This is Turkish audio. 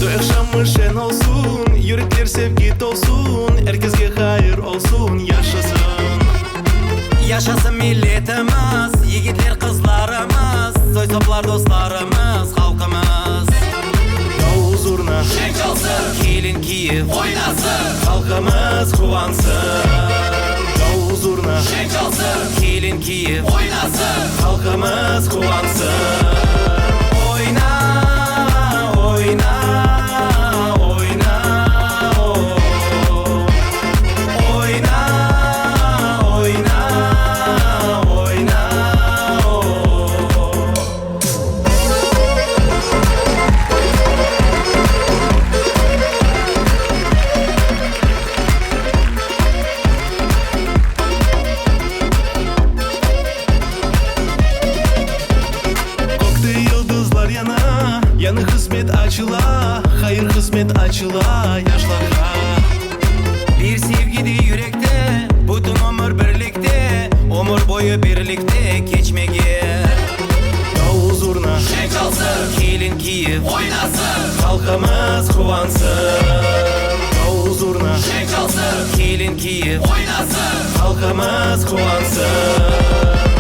To'y akşamı şen olsun, yürekler sevgi dolsun, herkesге hayır olsun, yaşasın. Yaşasın milletimiz, yigitler kızlarımız, toy toplar dostlarımız, halkımız. Davul zurna Şen çalsın, kelin kiyip oynasın, halkımız kuvansın. Davul zurna şen çalsın, kelin kiyip oynasın, halkımız kuvansın. oyna, oyna, oyna, oh. Oyna, oyna, oyna, oh. Koktu yıldızlar yana, yanı kısmet açıla, hayır kısmet açıla yaşlara. Bir sevgide yürekte, bütün ömür birlikte, ömür boyu birlikte geçmeye. Davul zurna Şen çalsın, kelin kiyip oynasın, halkımız kuvansın. Davul zurna şen çalsın, kelin kiyip oynasın, halkımız kuvansın.